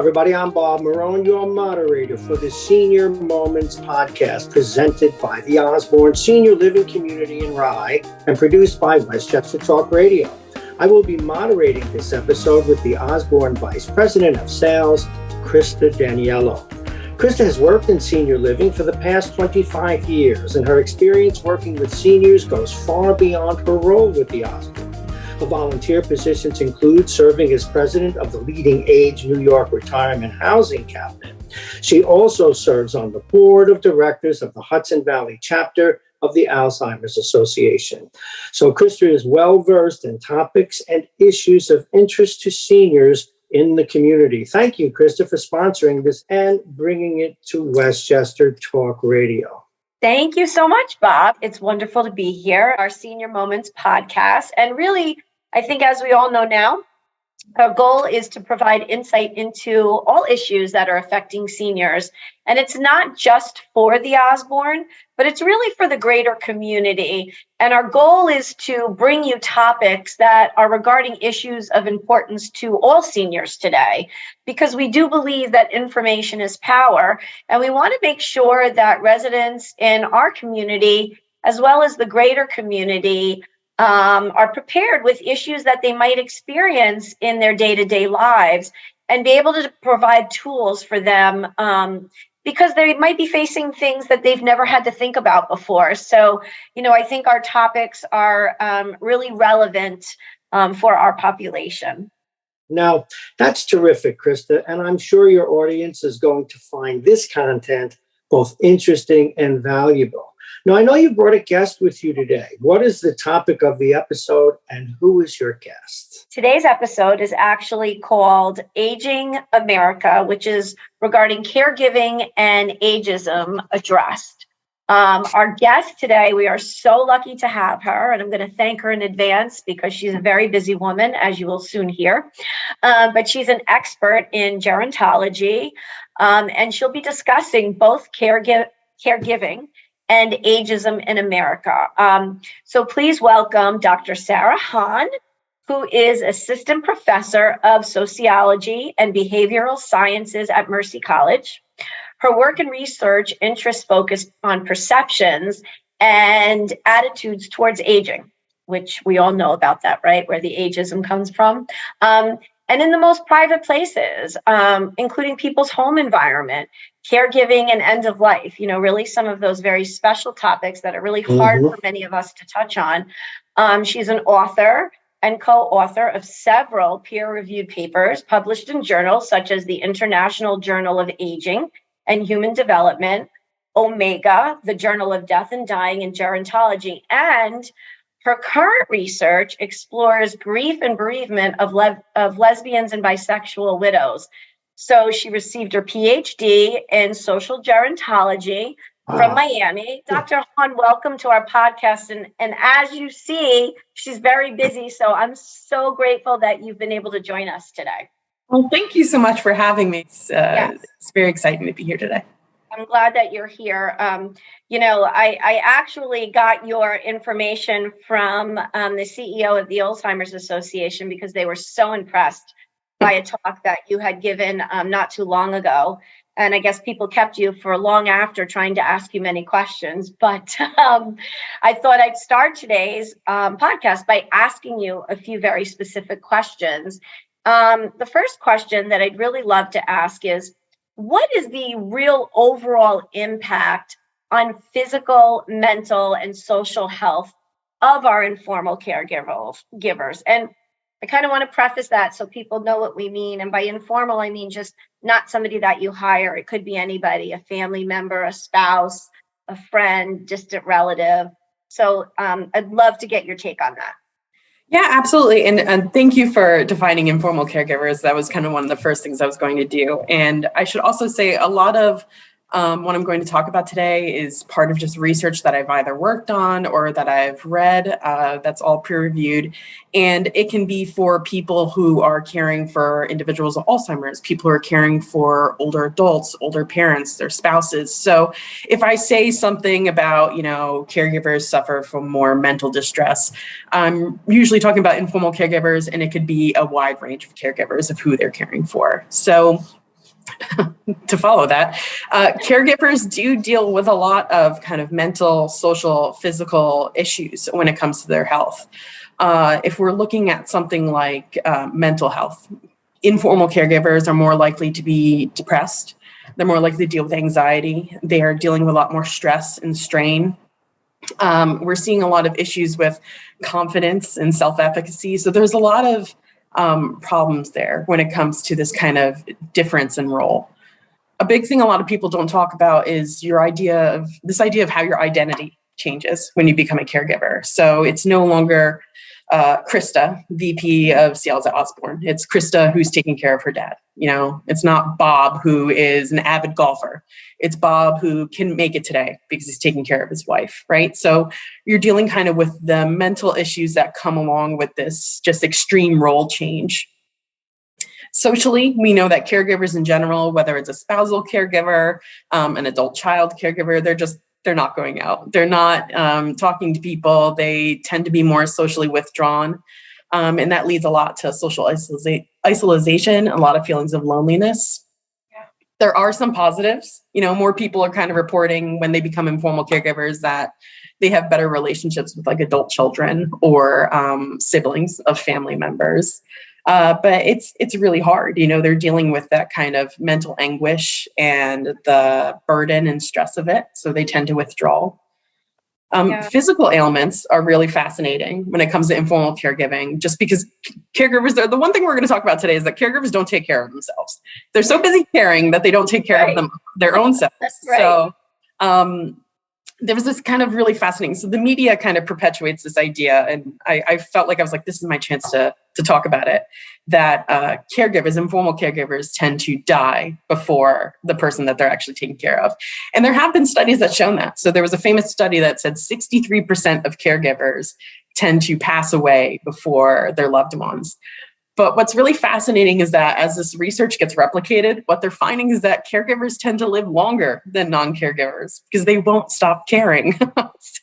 everybody. I'm Bob Marone, your moderator for the Senior Moments podcast presented by the Osborne Senior Living Community in Rye and produced by Westchester Talk Radio. I will be moderating this episode with the Osborne Vice President of Sales, Krista Daniello. Krista has worked in senior living for the past 25 years, and her experience working with seniors goes far beyond her role with the Osborne. Her volunteer positions include serving as president of the Leading Age New York Retirement Housing Cabinet. She also serves on the board of directors of the Hudson Valley chapter of the Alzheimer's Association. So Krista is well-versed in topics and issues of interest to seniors in the community. Thank you, Krista, for sponsoring this and bringing it to Westchester Talk Radio. Thank you so much, Bob. It's wonderful to be here, our Senior Moments podcast. And really, I think as we all know now, our goal is to provide insight into all issues that are affecting seniors. And it's not just for the Osborne, but it's really for the greater community. And our goal is to bring you topics that are regarding issues of importance to all seniors today, because we do believe that information is power. And we want to make sure that residents in our community, as well as the greater community, are prepared with issues that they might experience in their day-to-day lives and be able to provide tools for them because they might be facing things that they've never had to think about before. So, I think our topics are really relevant for our population. Now, that's terrific, Krista, and I'm sure your audience is going to find this content both interesting and valuable. Now, I know you brought a guest with you today. What is the topic of the episode and who is your guest? Today's episode is actually called Aging America, which is regarding caregiving and ageism addressed. Our guest today, we are so lucky to have her, and I'm going to thank her in advance because she's a very busy woman, as you will soon hear. But she's an expert in gerontology, and she'll be discussing both caregiving and ageism in America. So please welcome Dr. Sarah Hahn, who is Assistant Professor of Sociology and Behavioral Sciences at Mercy College. Her work and research interests focus on perceptions and attitudes towards aging, which we all know about that, right? Where the ageism comes from. And in the most private places, including people's home environment, caregiving and end of life, really some of those very special topics that are really hard for many of us to touch on. She's an author and co-author of several peer-reviewed papers published in journals such as the International Journal of Aging and Human Development, Omega, the Journal of Death and Dying in Gerontology, and her current research explores grief and bereavement of lesbians and bisexual widows. So she received her PhD in social gerontology from Miami. Dr. Hahn, welcome to our podcast. And as you see, she's very busy. So I'm so grateful that you've been able to join us today. Well, thank you so much for having me. It's very exciting to be here today. I'm glad that you're here. I actually got your information from the CEO of the Alzheimer's Association because they were so impressed by a talk that you had given not too long ago. And I guess people kept you for long after trying to ask you many questions. But I thought I'd start today's podcast by asking you a few very specific questions. The first question that I'd really love to ask is, what is the real overall impact on physical, mental, and social health of our informal caregivers? And I kind of want to preface that so people know what we mean. And by informal, I mean just not somebody that you hire. It could be anybody, a family member, a spouse, a friend, distant relative. So I'd love to get your take on that. Yeah, absolutely. And thank you for defining informal caregivers. That was kind of one of the first things I was going to do. And I should also say a lot of what I'm going to talk about today is part of just research that I've either worked on or that I've read. That's all peer-reviewed. And it can be for people who are caring for individuals with Alzheimer's, people who are caring for older adults, older parents, their spouses. So if I say something about, caregivers suffer from more mental distress, I'm usually talking about informal caregivers, and it could be a wide range of caregivers of who they're caring for. So to follow that, caregivers do deal with a lot of kind of mental, social, physical issues when it comes to their health. If we're looking at something like mental health, informal caregivers are more likely to be depressed. They're more likely to deal with anxiety. They are dealing with a lot more stress and strain. We're seeing a lot of issues with confidence and self-efficacy. So there's a lot of problems there when it comes to this kind of difference in role. A big thing a lot of people don't talk about is your idea of how your identity changes when you become a caregiver. So it's no longer Krista, VP of sales at Osborne. It's Krista who's taking care of her dad. It's not Bob, who is an avid golfer. It's Bob who can make it today because he's taking care of his wife, right? So you're dealing kind of with the mental issues that come along with this just extreme role change. Socially, we know that caregivers in general, whether it's a spousal caregiver, an adult child caregiver, they're not going out. They're not talking to people. They tend to be more socially withdrawn. And that leads a lot to social isolation, a lot of feelings of loneliness. Yeah. There are some positives. More people are kind of reporting when they become informal caregivers that they have better relationships with like adult children or siblings of family members. But it's really hard. They're dealing with that kind of mental anguish and the burden and stress of it. So they tend to withdraw. Physical ailments are really fascinating when it comes to informal caregiving, just because caregivers are the one thing we're going to talk about today is that caregivers don't take care of themselves. They're so busy caring that they don't take care of their own selves. That's right. So there was this kind of really fascinating. So the media kind of perpetuates this idea. And I felt like I was like, this is my chance to talk about it, that caregivers, informal caregivers tend to die before the person that they're actually taking care of. And there have been studies that shown that. So there was a famous study that said 63% of caregivers tend to pass away before their loved ones. But what's really fascinating is that as this research gets replicated, what they're finding is that caregivers tend to live longer than non-caregivers because they won't stop caring.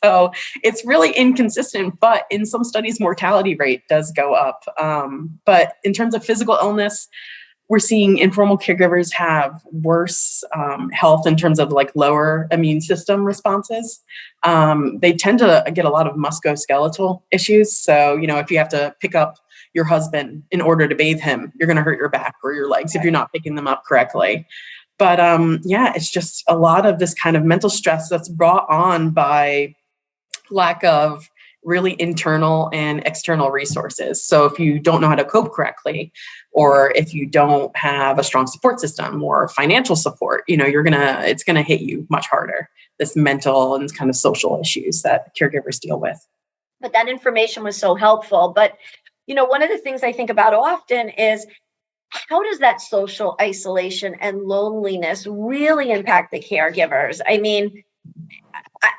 So it's really inconsistent, but in some studies, mortality rate does go up. But in terms of physical illness, we're seeing informal caregivers have worse health in terms of like lower immune system responses. They tend to get a lot of musculoskeletal issues. So, if you have to pick up your husband in order to bathe him, you're going to hurt your back or your legs if you're not picking them up correctly. But it's just a lot of this kind of mental stress that's brought on by lack of really internal and external resources. So if you don't know how to cope correctly, or if you don't have a strong support system or financial support, it's going to hit you much harder, this mental and kind of social issues that caregivers deal with. But that information was so helpful. But one of the things I think about often is how does that social isolation and loneliness really impact the caregivers? I mean,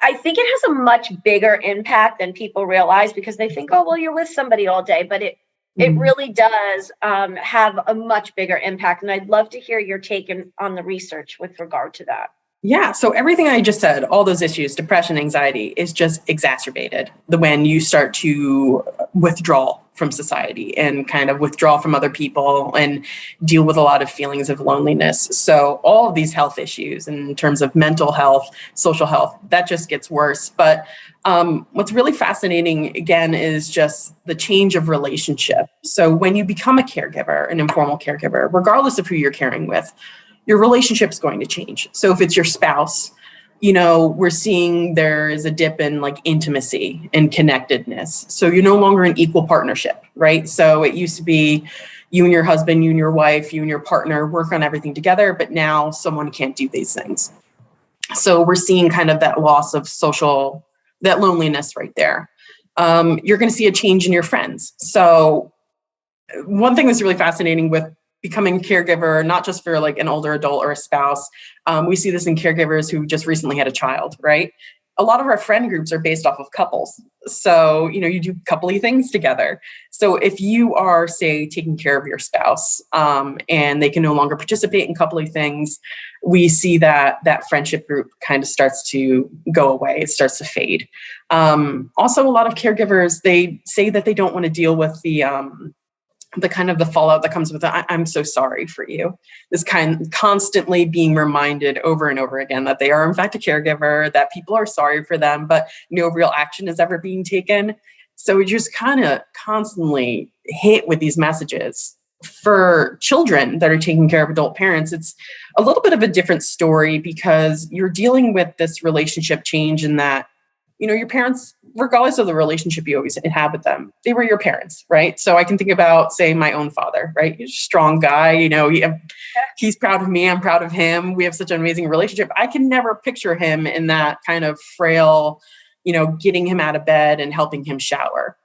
I think it has a much bigger impact than people realize because they think, oh, well, you're with somebody all day, but it really does have a much bigger impact. And I'd love to hear your take on the research with regard to that. Yeah. So everything I just said, all those issues, depression, anxiety, is just exacerbated when you start to withdraw from society and kind of withdraw from other people and deal with a lot of feelings of loneliness. So all of these health issues in terms of mental health, social health, that just gets worse. But what's really fascinating, again, is just the change of relationship. So when you become a caregiver, an informal caregiver, regardless of who you're caring with, your relationship's going to change. So if it's your spouse, we're seeing there is a dip in like intimacy and connectedness. So you're no longer an equal partnership, right? So it used to be you and your husband, you and your wife, you and your partner work on everything together, but now someone can't do these things. So we're seeing kind of that loss of that loneliness right there. You're going to see a change in your friends. So one thing that's really fascinating with becoming a caregiver, not just for like an older adult or a spouse. We see this in caregivers who just recently had a child, right? A lot of our friend groups are based off of couples. So, you do coupley things together. So if you are, say, taking care of your spouse and they can no longer participate in coupley things, we see that friendship group kind of starts to go away. It starts to fade. Also, a lot of caregivers, they say that they don't want to deal with the the fallout that comes with it. I'm so sorry for you. This constantly being reminded over and over again that they are in fact a caregiver, that people are sorry for them, but no real action is ever being taken. So we just kind of constantly hit with these messages. For children that are taking care of adult parents, it's a little bit of a different story because you're dealing with this relationship change in that, your parents, regardless of the relationship you always had with them, they were your parents, right? So I can think about, say, my own father, right? He's a strong guy, he's proud of me, I'm proud of him. We have such an amazing relationship. I can never picture him in that kind of frail, getting him out of bed and helping him shower.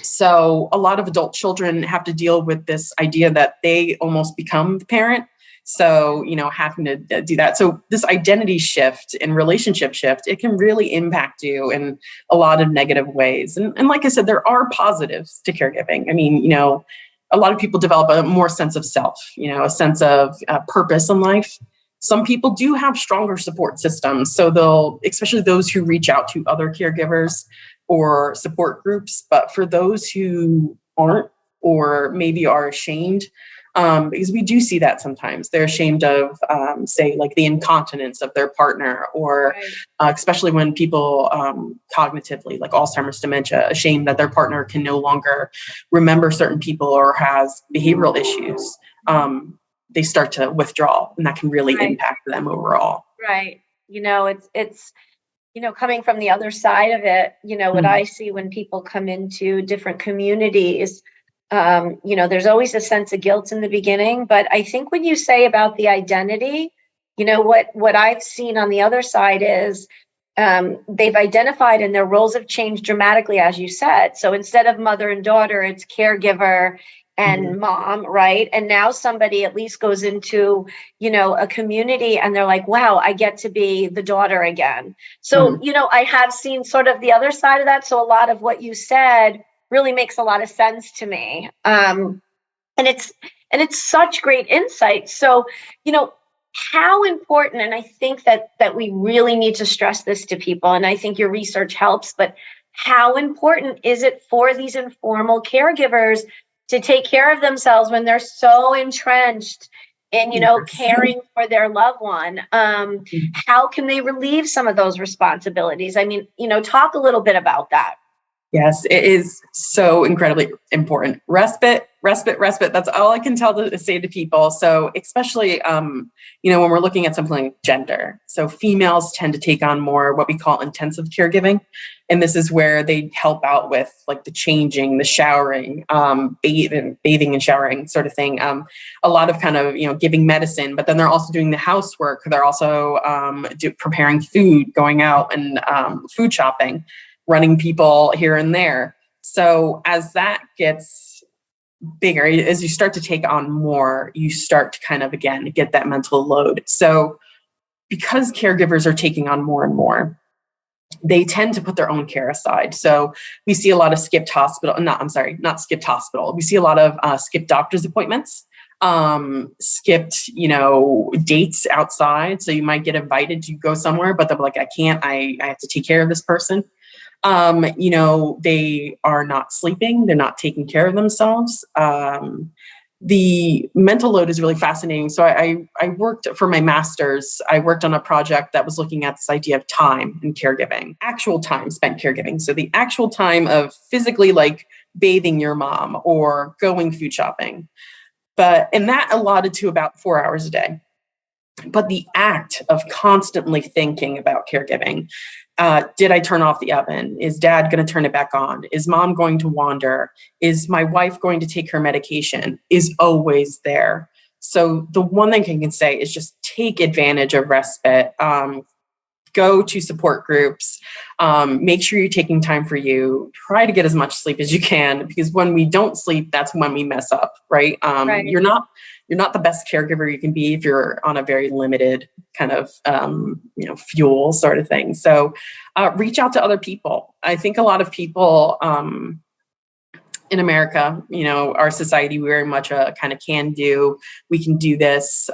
So a lot of adult children have to deal with this idea that they almost become the parent. So, having to do that. So this identity shift and relationship shift, it can really impact you in a lot of negative ways. And like I said, there are positives to caregiving. I mean, a lot of people develop a more sense of self, a sense of purpose in life. Some people do have stronger support systems. So especially those who reach out to other caregivers or support groups. But for those who aren't, or maybe are ashamed, because we do see that sometimes they're ashamed of, say, like the incontinence of their partner, or especially when people cognitively, like Alzheimer's, dementia, ashamed that their partner can no longer remember certain people or has behavioral issues. They start to withdraw, and that can really impact them overall. Right. It's coming from the other side of it, what I see when people come into different communities, there's always a sense of guilt in the beginning. But I think when you say about the identity, what I've seen on the other side is they've identified and their roles have changed dramatically, as you said. So instead of mother and daughter, it's caregiver and mom, right? And now somebody at least goes into, a community and they're like, wow, I get to be the daughter again. So, I have seen sort of the other side of that. So a lot of what you said really makes a lot of sense to me. And it's such great insight. So, how important, and I think that we really need to stress this to people, and I think your research helps, but how important is it for these informal caregivers to take care of themselves when they're so entrenched in, caring for their loved one? How can they relieve some of those responsibilities? I mean, talk a little bit about that. Yes, it is so incredibly important. Respite. That's all I can say to people. So especially, when we're looking at something like gender. So females tend to take on more what we call intensive caregiving. And this is where they help out with like the changing, the showering, bathing and showering sort of thing. A lot of kind of, giving medicine, but then they're also doing the housework. They're also preparing food, going out and food shopping, running people here and there. So as that gets bigger, as you start to take on more, you start to kind of, again, get that mental load. So because caregivers are taking on more and more, they tend to put their own care aside. So we see a lot of skipped hospital. We see a lot of skipped doctor's appointments, skipped, dates outside. So you might get invited to go somewhere, but they'll be like, I can't, I have to take care of this person. They are not sleeping. They're not taking care of themselves. The mental load is really fascinating. So I worked for my master's. I worked on a project that was looking at this idea of time and caregiving, actual time spent caregiving. So the actual time of physically like bathing your mom or going food shopping. And that allotted to about 4 hours a day. But the act of constantly thinking about caregiving, did I turn off the oven? Is dad going to turn it back on? Is mom going to wander? Is my wife going to take her medication? Is always there. So the one thing I can say is just take advantage of respite. Go to support groups. Make sure you're taking time for you. Try to get as much sleep as you can, because when we don't sleep, that's when we mess up, right? Right. You're not the best caregiver you can be if you're on a very limited kind of, fuel sort of thing. So reach out to other people. I think a lot of people in America, our society, we're very much a kind of can do, we can do this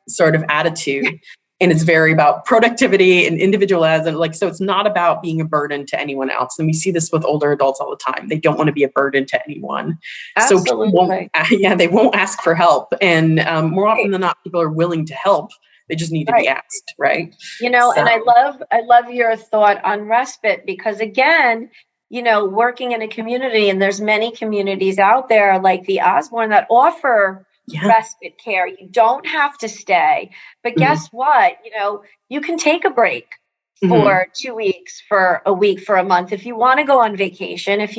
sort of attitude. And it's very about productivity and individualism. So it's not about being a burden to anyone else. And we see this with older adults all the time. They don't want to be a burden to anyone. Absolutely. So they won't ask for help. And more often than not, people are willing to help. They just need to be asked, right? And I love your thought on respite, because again, working in a community, and there's many communities out there like the Osborne that offer respite care. You don't have to stay, but guess what? You can take a break for 2 weeks, for a week, for a month, if you want to go on vacation, if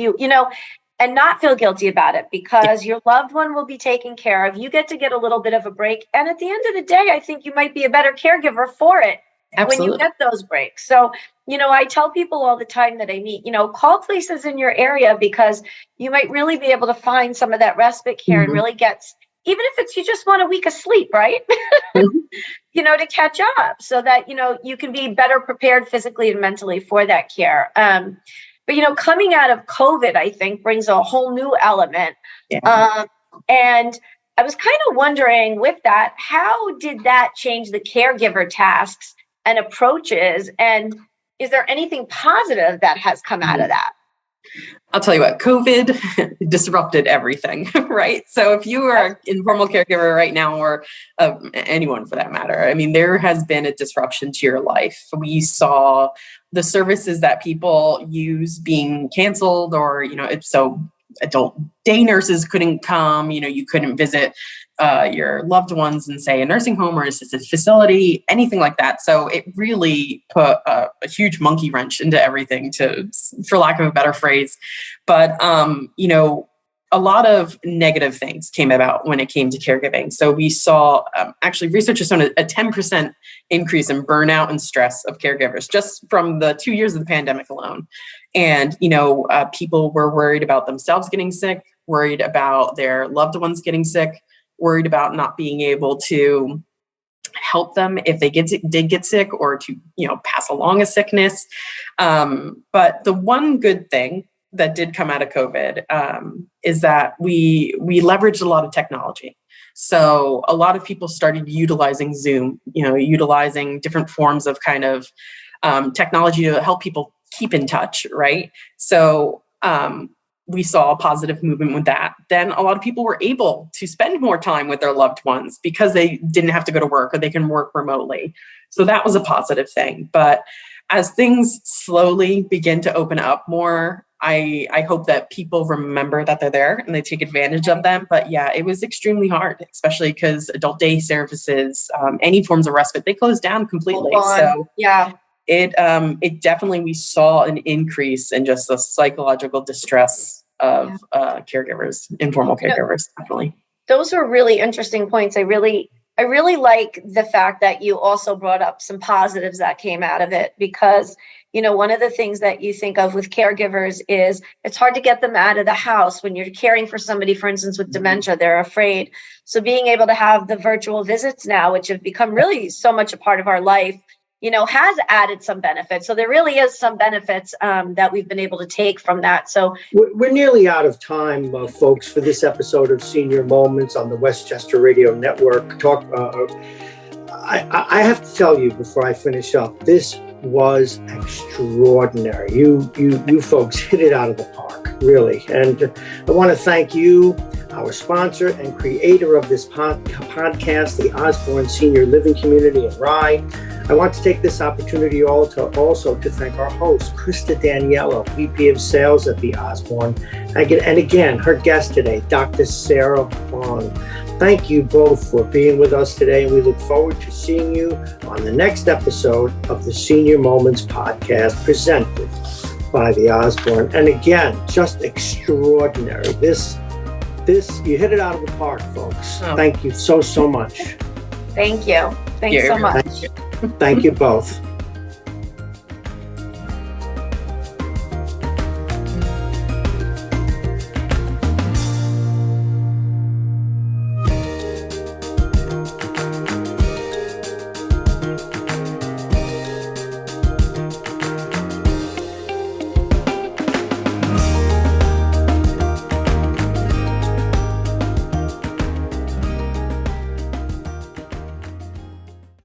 and not feel guilty about it, because your loved one will be taken care of. You get a little bit of a break. And at the end of the day, I think you might be a better caregiver for it. Absolutely. When you get those breaks. So, I tell people all the time that I meet, call places in your area, because you might really be able to find some of that respite care and really even if it's you just want a week of sleep, right? To catch up, so that, you can be better prepared physically and mentally for that care. But, coming out of COVID, I think, brings a whole new element. Yeah. And I was kind of wondering with that, how did that change the caregiver tasks and approaches? And is there anything positive that has come out of that? I'll tell you what, COVID disrupted everything, right? So if you are an informal caregiver right now, or anyone for that matter, there has been a disruption to your life. We saw the services that people use being canceled, or, so adult day nurses couldn't come, you couldn't visit your loved ones in, say, a nursing home or assisted facility, anything like that. So it really put a huge monkey wrench into everything, for lack of a better phrase. But, a lot of negative things came about when it came to caregiving. So we saw, actually, research has shown a 10% increase in burnout and stress of caregivers just from the 2 years of the pandemic alone. And, people were worried about themselves getting sick, worried about their loved ones getting sick, worried about not being able to help them if they did get sick, or to, pass along a sickness. But the one good thing that did come out of COVID is that we leveraged a lot of technology. So a lot of people started utilizing Zoom, utilizing different forms of kind of technology to help people keep in touch, right? So we saw a positive movement with that. Then a lot of people were able to spend more time with their loved ones because they didn't have to go to work, or they can work remotely. So that was a positive thing. But as things slowly begin to open up more, I hope that people remember that they're there and they take advantage of them. But yeah, it was extremely hard, especially because adult day services, any forms of respite, they closed down completely. So yeah, it definitely, we saw an increase in just the psychological distress of caregivers, informal caregivers, definitely. Those are really interesting points. I really like the fact that you also brought up some positives that came out of it, because one of the things that you think of with caregivers is it's hard to get them out of the house when you're caring for somebody, for instance, with dementia. They're afraid. So being able to have the virtual visits now, which have become really so much a part of our life, has added some benefits. So there really is some benefits that we've been able to take from that. So we're nearly out of time, folks, for this episode of Senior Moments on the Westchester Radio Network. I have to tell you before I finish up, this was extraordinary. You folks hit it out of the park, really. And I want to thank you, our sponsor and creator of this podcast, the Osborne Senior Living Community in Rye. I want to take this opportunity also to thank our host, Krista Daniello, VP of Sales at the Osborne. And again, her guest today, Dr. Sarah Vaughn. Thank you both for being with us today, and we look forward to seeing you on the next episode of the Senior Moments podcast presented by the Osborne. And again, just extraordinary. This you hit it out of the park, folks. Thank you so much. Thank you. Thanks so much. Thank you both.